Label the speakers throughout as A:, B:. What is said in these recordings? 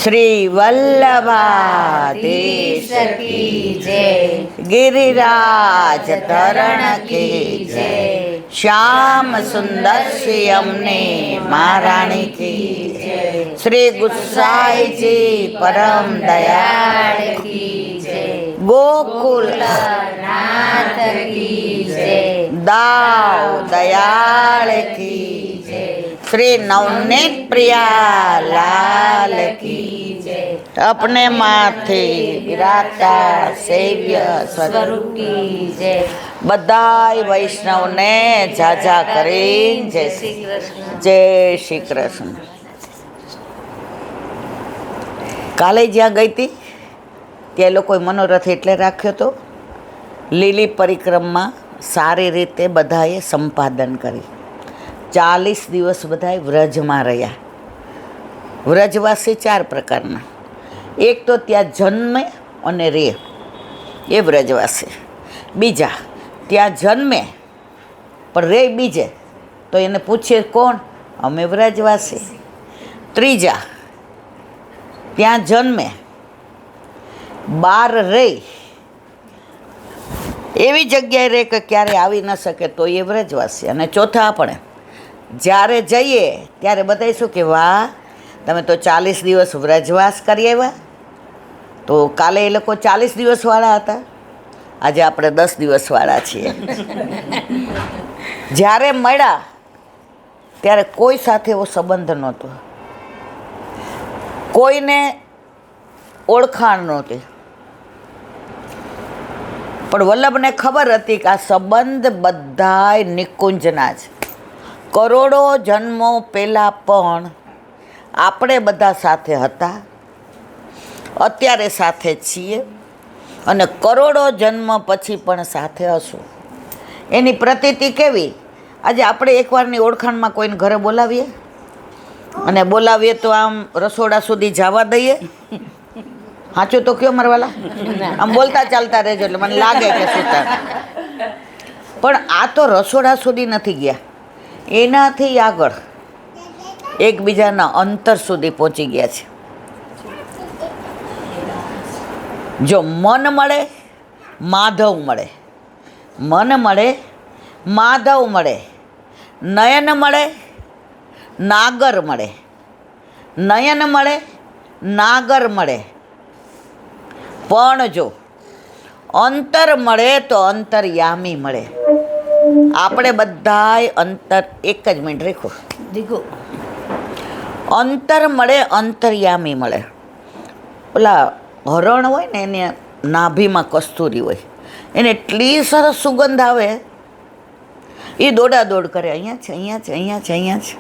A: શ્રી વલ્લભાધીશ
B: કી જય.
A: गिरिराज धरण की जय श्याम सुंदर श्री अमने महारानी की जय श्री गुसाई जी परम दयाल
B: की जय.
A: गोकुल
B: नाथ की जय.
A: दाव दयाल की
B: जय.
A: श्री नवनीत प्रिया लाल की
B: जय.
A: अपने माथे विराता सेव्य स्वरूप
B: स्वरूप की जय.
A: बधाई वैष्णव ने जाजा करीन जय
B: श्री कृष्ण.
A: जय श्री कृष्ण. કાલે જ્યાં ગઈ હતી ત્યાં લોકોએ મનોરથ એટલે રાખ્યો હતો લીલી પરિક્રમા સારી રીતે બધાએ સંપાદન કરી. 40 દિવસ બધાએ વ્રજમાં રહ્યા. વ્રજવાસી 4 પ્રકારના. એક તો ત્યાં જન્મે અને રહે એ વ્રજવાસી. બીજા ત્યાં જન્મે પણ રે બીજે તો એને પૂછીએ કોણ? અમે વ્રજવાસી. ત્રીજા ત્યાં જન્મે બાર રહી એવી જગ્યાએ રહે કે ક્યારે આવી ન શકે તો એ વ્રજવાસી. અને ચોથા આપણે જ્યારે જઈએ ત્યારે બધાય શું કે વાહ તમે તો 40 દિવસ વ્રજવાસ કરી આવ્યા. તો કાલે એ લોકો 40 દિવસવાળા હતા, આજે આપણે 10 દિવસવાળા છીએ. જ્યારે મળ્યા ત્યારે કોઈ સાથે એવો સંબંધ નહોતો, કોઈને ઓળખાણ નહોતી, પણ વલ્લભને ખબર હતી કે આ સંબંધ બધાય નિકુંજના જ. કરોડો જન્મો પહેલાં પણ આપણે બધા સાથે હતા, અત્યારે સાથે છીએ અને કરોડો જન્મ પછી પણ સાથે હશું. એની પ્રતીતિ કેવી? આજે આપણે એકવારની ઓળખાણમાં કોઈને ઘરે બોલાવીએ અને બોલાવીએ તો આમ રસોડા સુધી જવા દઈએ. સાચું તો કયો મારવાલા? આમ બોલતા ચાલતા રહેજો એટલે મને લાગે કે સુતા. પણ આ તો રસોડા સુધી નથી ગયા, એનાથી આગળ એકબીજાના અંતર સુધી પહોંચી ગયા છે. જો મન મળે માધવ મળે, મન મળે માધવ મળે, નયન મળે નાગર મળે, નયન મળે નાગર મળે. પણ જો અંતર મળે તો અંતરયામી મળે. આપણે બધાય અંતર એક જ મિનિટ રાખો
B: દીકુ.
A: અંતર મળે અંતરયામી મળે. ઓલા હરણ હોય ને એને નાભીમાં કસ્તુરી હોય, એને એટલી સરસ સુગંધ આવે એ દોડાદોડ કરે, અહીંયા છે અહીંયા છે અહીંયા છે અહીંયા છે,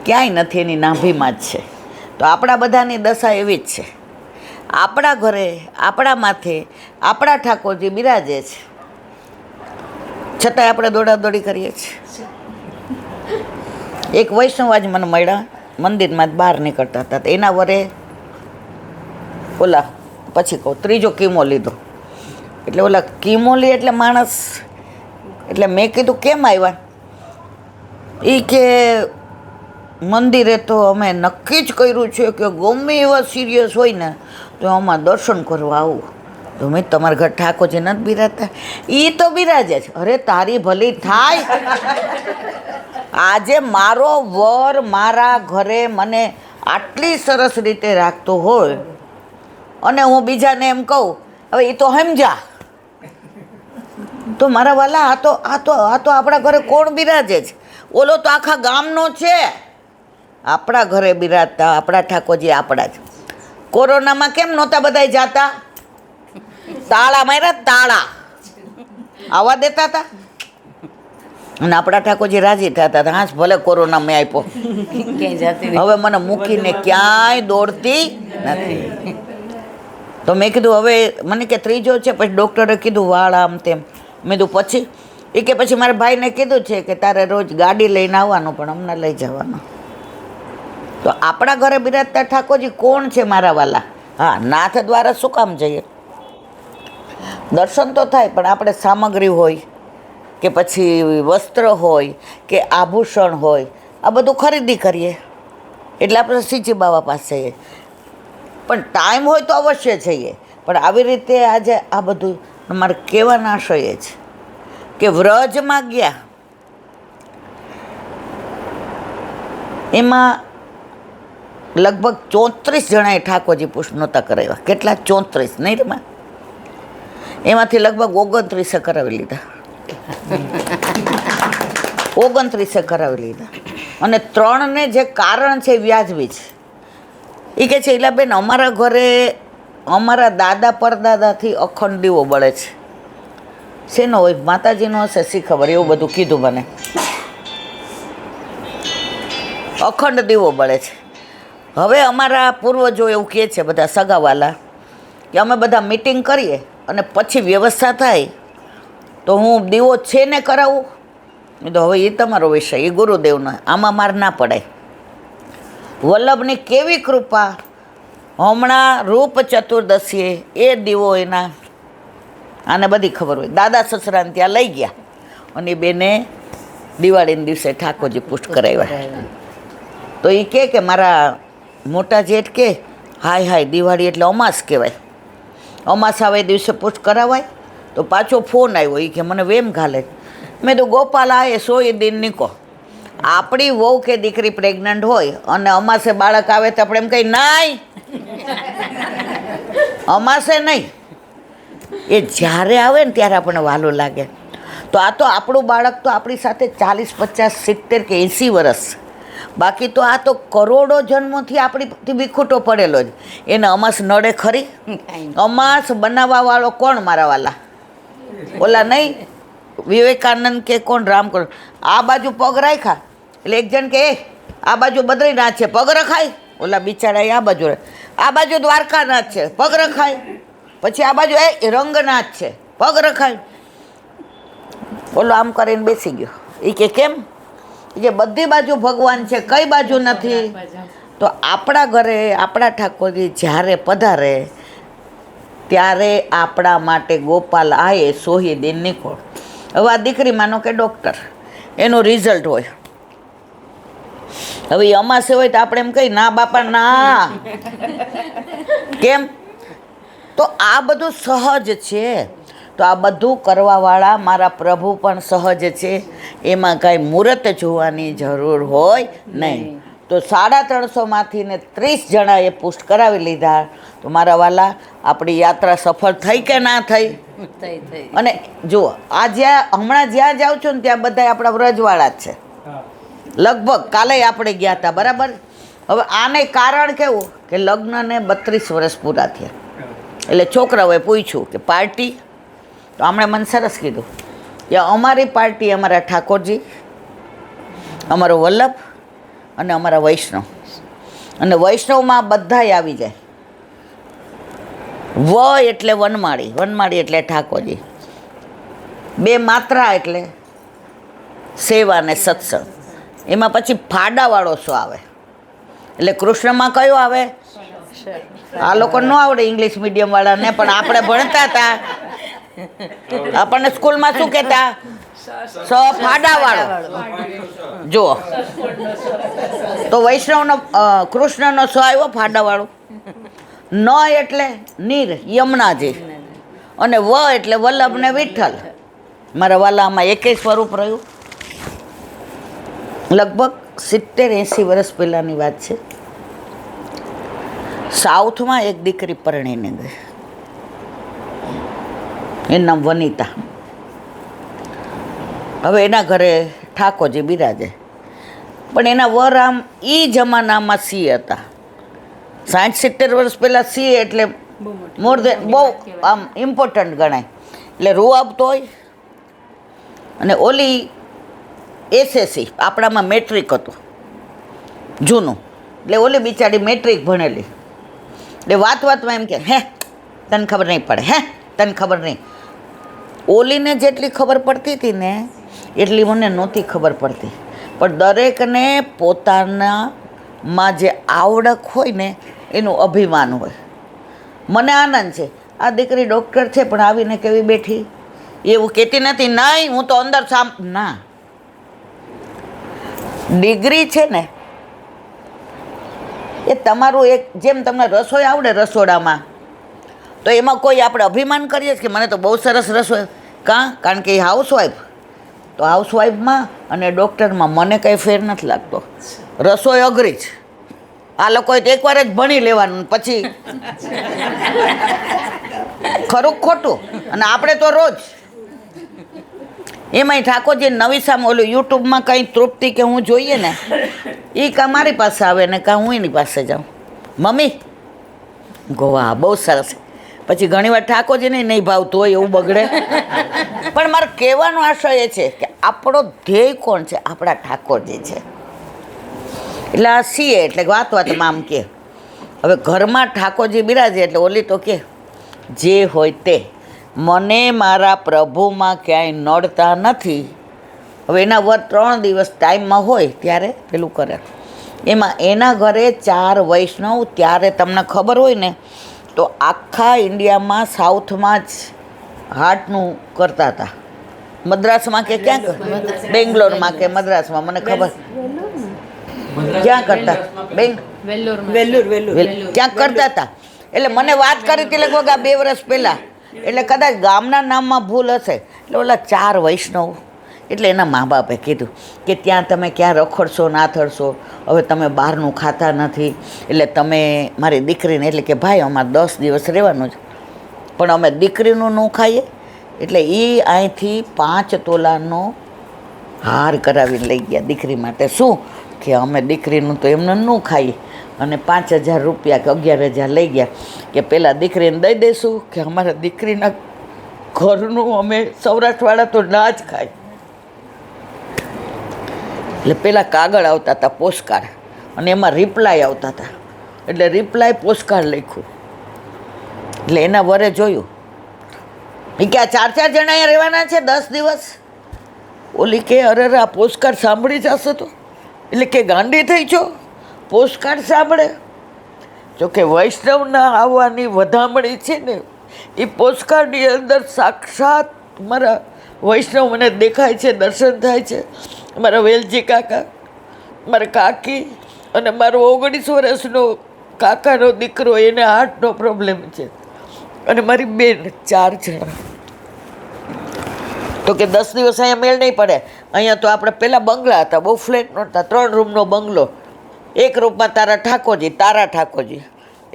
A: ક્યાંય નથી, એની નાભીમાં જ છે. તો આપણા બધાની દશા એવી જ છે. આપણા ઘરે આપણા માથે આપણા ઠાકોરજી બિરાજે છે, છતાંય આપણે દોડાદોડી કરીએ છીએ. એક વૈષ્ણવાજ મને મળ્યા, મંદિરમાં જ બહાર નીકળતા હતા. એના વરે ઓલા પછી કહું ત્રીજો કીમો લીધો. એટલે ઓલા કીમો લે એટલે માણસ, એટલે મેં કીધું કેમ આવ્યા? એ કે મંદિરે તો અમે નક્કી જ કર્યું છે કે ગમે એવા સિરિયસ હોય ને તો આમાં દર્શન કરવા આવું. તો મેં તમારા ઘર ઠાકોરજી નથી બિરાજતા? એ તો બિરાજે છે. અરે તારી ભલી થાય. આજે મારો વર મારા ઘરે મને આટલી સરસ રીતે રાખતો હોય અને હું બીજાને એમ કહું હવે એ તો સમજા, તો મારા વાલા આ તો આપણા ઘરે કોણ બિરાજે છે? ઓલો તો આખા ગામનો છે. આપણા ઘરે બિરાજતા આપણા ઠાકોરજી આપણા જ. કોરોનામાં કેમ નહોતા બધા જાતા? તાળા માર્યા, તાળા આવવા દેતા હતા અને આપણા ઠાકોરજી રાજી થતા હતા. હા ભલે કોરોના મેં આપ્યો, હવે મને મૂકીને ક્યાંય દોડતી નથી. તો મેં કીધું હવે મને કે ત્રીજો છે. પછી ડૉક્ટરે કીધું વાળ આમ તેમ. મેં કીધું પછી? એ કે પછી મારા ભાઈને કીધું છે કે તારે રોજ ગાડી લઈને આવવાનું પણ અમને લઈ જવાનું. તો આપણા ઘરે બિરાજતા ઠાકોરજી કોણ છે મારા વાલા? હા, નાથ દ્વારા શું કામ જઈએ? દર્શન તો થાય પણ આપણે સામગ્રી હોય કે પછી વસ્ત્ર હોય કે આભૂષણ હોય, આ બધું ખરીદી કરીએ એટલે આપણે સીજી બાવા પાસે જઈએ. પણ ટાઈમ હોય તો અવશ્ય જઈએ. પણ આવી રીતે આજે આ બધું મારે કહેવાનો આશય એ છે કે વ્રજમાં ગયા એમાં લગભગ 34 જણાએ ઠાકોરજી પુષ્ટ નહોતા કરાવ્યા. કેટલા? 34, નહીં રમા? એમાંથી લગભગ 29 કરાવી લીધા. 29 કરાવી લીધા. અને 3ને જે કારણ છે વ્યાજબી છે. એ કહે છે ઈલાબેન, અમારા ઘરે અમારા દાદા પરદાદાથી અખંડ દીવો બળે છે. શેનો હોય? માતાજીનો હશે, શી ખબર, એવું બધું કીધું મને. અખંડ દીવો બળે છે. હવે અમારા પૂર્વજો એવું કહે છે, બધા સગાવાલા, કે અમે બધા મિટિંગ કરીએ અને પછી વ્યવસ્થા થાય તો હું દીવો છે ને કરાવું. તો હવે એ તમારો વિષય, એ ગુરુદેવનો, આમાં માર ના પડાય. વલ્લભની કેવી કૃપા! હમણાં રૂપ ચતુર્દશીએ એ દીવો એના, આને બધી ખબર હોય, દાદા સસરાને ત્યાં લઈ ગયા અને બેને દિવાળીના દિવસે ઠાકોરજી પુષ્ટ કરાવ્યા. તો એ કે મારા મોટા જેઠ કે હાય હાય, દિવાળી એટલે અમાસ કહેવાય, અમાસ આવે દિવસે પુષ્ટ કરાવાય. તો પાછો ફોન આવ્યો, એ કે મને વેમ ઘાલે. મેં તો ગોપાલ આએ 100 દિન નીકો. આપણી વહુ કે દીકરી પ્રેગ્નન્ટ હોય અને અમાસે બાળક આવે તો આપણે એમ કહી નહીં, અમાસે નહીં. એ જ્યારે આવે ને ત્યારે આપણને વાલું લાગે. તો આ તો આપણું બાળક તો આપણી સાથે 40, 50, 70 કે 80 વર્ષ, બાકી તો આ તો કરોડો જન્મોથી આપણીથી વિખૂટો પડેલો જ. એને અમાસ નડે ખરી? અમાસ બનાવવાવાળો કોણ મારા વાલા? ઓલા નહીં વિવેકાનંદ કે કોણ, રામકૃષ્ણ. આ બાજુ પગ રાખ્યા એટલે એક જણ કે આ બાજુ બદ્રીનાથ છે, પગ રખાય. ઓલા બિચારા આ બાજુ, આ બાજુ દ્વારકાનાથ છે, પગ રખાય. પછી આ બાજુ એ રંગનાથ છે, પગ રખાય. ઓલો આમ કરીને બેસી ગયો. એ કે કેમ? કે બધી બાજુ ભગવાન છે, કઈ બાજુ નથી? તો આપણા ઘરે આપણા ઠાકોરજી જ્યારે પધારે ત્યારે આપણા માટે ગોપાલ આયે 100 દિન નીકોળ. હવે આ દીકરી માનો કે ડૉક્ટર, એનું રિઝલ્ટ હોય. હવે એ અમાસે હોય તો આપણે એમ કહી ના બાપા ના. કેમ? તો આ બધું સહજ છે. તો આ બધું કરવાવાળા મારા પ્રભુ પણ સહજ છે, એમાં કાંઈ મુહૂર્ત જોવાની જરૂર હોય નહીં. તો 350માંથી ને 30 જણાએ પુષ્ટ કરાવી લીધા. તો મારા વાલા, આપણી યાત્રા સફળ થઈ કે ના થઈ? અને જુઓ, આ હમણાં જ્યાં જાઉં છું ને ત્યાં બધા આપણા વ્રજવાળા જ છે લગભગ. કાલે આપણે ગયા હતા, બરાબર. હવે આને કારણ કેવું કે લગ્નને 32 વર્ષ પૂરા થયા એટલે છોકરાઓએ પૂછ્યું કે પાર્ટી? તો આમણે મને સરસ કીધું કે અમારી પાર્ટી અમારા ઠાકોરજી, અમારો વલ્લભ અને અમારા વૈષ્ણવ. અને વૈષ્ણવમાં બધાય આવી જાય. વ એટલે વનમાળી, વનમાળી એટલે ઠાકોરજી, 2 માત્રા એટલે સેવા ને સત્સંગ. એમાં પછી ફાડાવાળો શું આવે? એટલે કૃષ્ણમાં કયો આવે? આ લોકો ન આવડે ઇંગ્લિશ મીડિયમ વાળાને, પણ આપણે ભણતા હતા, આપણને સ્કૂલમાં શું કહેતા? ફાડાવાળો. જુઓ, તો વૈષ્ણવનો કૃષ્ણનો સ આવ્યો ફાડાવાળો. ન એટલે નીર, યમુનાજી. અને વ એટલે વલ્લભ ને વિઠ્ઠલ. મારા વાલામાં એકેય સ્વરૂપ રહ્યું. લગભગ 70-80 વર્ષ પહેલાંની વાત છે. સાઉથમાં એક દીકરી પરણીને ગઈ, એનું નામ વનિતા. હવે એના ઘરે ઠાકોરજી બિરાજે, પણ એના વર આમ એ જમાનામાં સી હતા. 60-70 વર્ષ પહેલાં સી એટલે મોર દેન બહુ આમ ઇમ્પોર્ટન્ટ ગણાય. એટલે રૂ આપતો હોય. અને ઓલી એસએસસી, આપણામાં મેટ્રિક હતું જૂનું, એટલે ઓલી બિચારી મેટ્રિક ભણેલી. એટલે વાતમાં એમ કે હે તને ખબર નહીં પડે, હે તને ખબર નહીં. ઓલીને જેટલી ખબર પડતી હતી ને એટલી મને નહોતી ખબર પડતી. પણ દરેકને પોતાનામાં જે આવડત હોય ને એનું અભિમાન હોય. મને આનંદ છે, આ દીકરી ડૉક્ટર છે પણ આવીને કેવી બેઠી, એવું કહેતી નથી નહીં હું તો અંદર ના. ડિગ્રી છે ને એ તમારું એક જેમ તમને રસોઈ આવડે રસોડામાં, તો એમાં કોઈ આપણે અભિમાન કરીએ કે મને તો બહુ સરસ રસોઈ, કારણ કે એ હાઉસવાઈફ, તો હાઉસવાઈફમાં અને ડૉક્ટરમાં મને કંઈ ફેર નથી લાગતો. રસોઈ અઘરી જ. આ લોકોએ તો એકવાર જ ભણી લેવાનું, પછી ખરું ખોટું. અને આપણે તો રોજ એમાંય ઠાકોરજી નવી સામે ઓલું યુટ્યુબમાં કંઈ તૃપ્તિ કે હું જોઈએ ને, એ કાં મારી પાસે આવે ને કાં હું એની પાસે જાઉં, મમ્મી ગોવા બહુ સરસ. પછી ઘણીવાર ઠાકોરજીને નહીં ભાવતું હોય એવું બગડે. પણ મારો કહેવાનો આશય એ છે કે આપણો ધ્યેય કોણ છે? આપણા ઠાકોરજી છે. એટલે આ સીએ એટલે વાતમાં આમ કે હવે ઘરમાં ઠાકોરજી બિરાજે એટલે ઓલી તો કે જે હોય તે, મને મારા પ્રભુમાં ક્યાંય નડતા નથી. હવે એના વર 3 દિવસ ટાઈમમાં હોય ત્યારે પેલું કરે. એમાં એના ઘરે 4 વૈષ્ણવ, ત્યારે તમને ખબર હોય ને તો આખા ઇન્ડિયામાં સાઉથમાં જ હાર્ટનું કરતા હતા. મદ્રાસમાં કે ક્યાં, બેંગ્લોરમાં કે મદ્રાસમાં મને ખબર, ક્યાં કરતા,
C: વેલ્લુર
A: ક્યાંક કરતા હતા. એટલે મને વાત કરી હતી લગભગ આ 2 વર્ષ પહેલાં, એટલે કદાચ ગામના નામમાં ભૂલ હશે. એટલે ઓલા 4 વૈષ્ણવ, એટલે એના મા બાપે કીધું કે ત્યાં તમે ક્યાં રખડશો ના થડશો, હવે તમે બહારનું ખાતા નથી, એટલે તમે મારી દીકરીને, એટલે કે ભાઈ અમારે 10 દિવસ રહેવાનું છે, પણ અમે દીકરીનું ન ખાઈએ. એટલે એ અહીંથી 5 તોલાનો હાર કરાવીને લઈ ગયા દીકરી માટે. શું કે અમે દીકરીનું તો એમને ન ખાઈએ, અને 5,000 રૂપિયા કે 11,000 લઈ ગયા કે પહેલાં દીકરીને દઈ દઈશું, કે અમારા દીકરીના ઘરનું અમે સૌરાષ્ટ્રવાળા તો ના જ ખાય. એટલે પહેલાં કાગળ આવતા હતા પોસ્ટકાર્ડ, અને એમાં રિપ્લાય આવતા હતા. એટલે રિપ્લાય પોસ્ટકાર્ડ લખ્યું. એટલે એના વરે જોયું એ કે આ 4 જણા અહીંયા રહેવાના છે 10 દિવસ. ઓલી કે અરે આ પોસ્ટકાર્ડ સાંભળી જશો તો, એટલે કે ગાંડી થઈ છો, પોસ્ટકાર્ડ સાંભળે. જો કે વૈષ્ણવના આવવાની વધામણી છે ને, એ પોસ્ટકાર્ડની અંદર સાક્ષાત મારા વૈષ્ણવ મને દેખાય છે, દર્શન થાય છે. મારા વેલજી કાકા, મારા કાકી, અને મારો 19 વર્ષનો કાકાનો દીકરો, એને હાર્ટનો પ્રોબ્લેમ છે, અને મારી બેન, 4 જણા. તો કે 10 દિવસ અહીંયા મેળ નહીં પડે. અહીંયા તો આપણે પહેલાં બંગલા હતા, બહુ ફ્લેટ નહોતા, 3 રૂમનો બંગલો. એક રૂમમાં તારા ઠાકોરજી,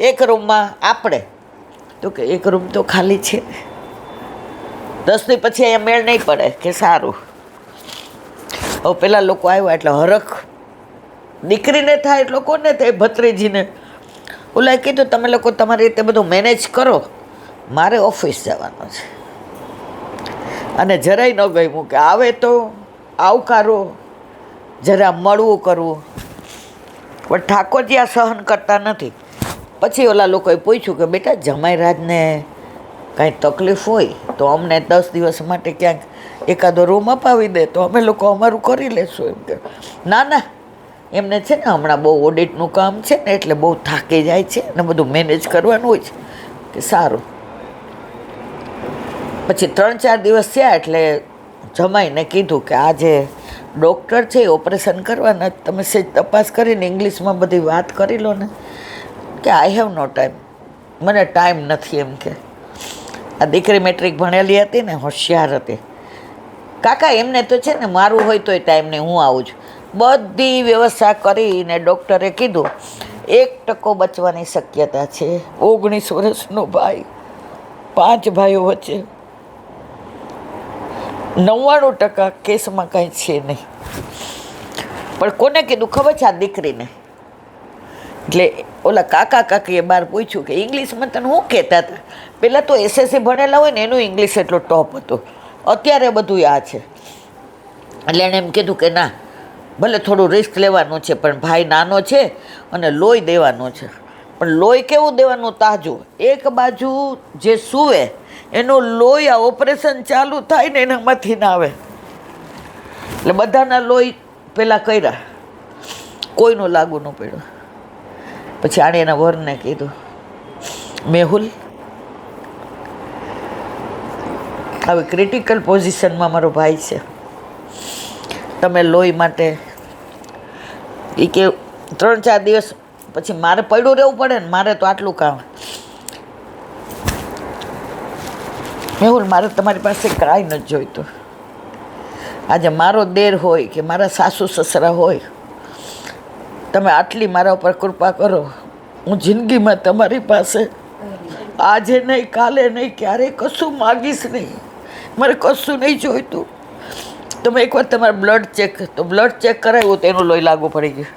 A: એક રૂમમાં આપણે. તો કે એક રૂમ તો ખાલી છે, 10 દી પછી અહીંયા મેળ નહીં પડે. કે સારું. હવે પેલા લોકો આવ્યા એટલે હરખ દીકરીને થાય, એટલે કોને થાય, ભત્રીજીને. ઓલાએ કીધું તમે લોકો તમારી રીતે બધું મેનેજ કરો, મારે ઓફિસ જવાનું છે. અને જરાય ન ગમ્યું કે આવે તો આવકારો, જરા મળવું કરવું. પણ ઠાકોરજી આ સહન કરતા નથી. પછી ઓલા લોકોએ પૂછ્યું કે બેટા જમાઈરાજને કાંઈ તકલીફ હોય તો અમને 10 દિવસ માટે ક્યાંક એકાદો રૂમ અપાવી દે તો અમે લોકો અમારું કરી લેશું. એમ કે ના, એમને છે ને હમણાં બહુ ઓડિટનું કામ છે ને, એટલે બહુ થાકી જાય છે ને બધું મેનેજ કરવાનું હોય છે. કે સારું. પછી 3-4 દિવસ થયા એટલે જમાઈને કીધું કે આ જે ડૉક્ટર છે એ ઓપરેશન કરવાના, તમે સેજ તપાસ કરીને ઇંગ્લિશમાં બધી વાત કરી લો ને. કે આઈ હેવ નો ટાઈમ, મને ટાઈમ નથી. એમ કે આ દીકરી મેટ્રિક ભણેલી હતી ને, હોશિયાર હતી. કાકા એમને તો છે ને મારું હોય તોય ટાઈમ નહીં, હું આવું છું. બધી વ્યવસ્થા કરીને ડૉક્ટરે કીધું 1% બચવાની શક્યતા છે. 19 વર્ષનો ભાઈ, 5 ભાઈઓ વચ્ચે 99% કેસમાં કાંઈ છે નહીં. પણ કોને કીધું ખબર છે? આ દીકરીને. એટલે ઓલા કાકીએ બહાર પૂછ્યું કે ઇંગ્લિશમાં તને શું કહેતા હતા? પહેલાં તો SSC ભણેલા હોય ને એનું ઇંગ્લિશ એટલો ટોપ હતો, અત્યારે બધું આ છે. એટલે એણે એમ કીધું કે ના, ભલે થોડું રિસ્ક લેવાનું છે, પણ ભાઈ નાનો છે અને લોહી દેવાનું છે. પણ લોહી કેવું દેવાનું? તાજું. એક બાજુ જે સૂવે એનું લોહી આ ઓપરેશન ચાલુ થાય ને એનામાંથી ના આવે. એટલે બધાના લોહી પહેલાં કર્યા, કોઈનું લાગુ ન પડ્યું. પછી આણે એના વરને કીધું મેહુલ, આવી ક્રિટિકલ પોઝિશનમાં મારો ભાઈ છે, તમે લોહી માટે. એ કે 3-4 દિવસ પછી મારે પડ્યું રહેવું પડે ને, મારે તો આટલું કામ. મેહુલ, મારે તમારી પાસે કાંઈ નથી જોઈતું. આજે મારો દેર હોય કે મારા સાસુ સસરા હોય, તમે આટલી મારા ઉપર કૃપા કરો. હું જિંદગીમાં તમારી પાસે આજે નહીં, કાલે નહીં, ક્યારેય કશું માગીશ નહીં. મારે કશું નહીં જોઈતું. તમે એકવાર તમારા બ્લડ ચેક કરાવ્યું તો એનું લોહી લાગુ પડી ગયું.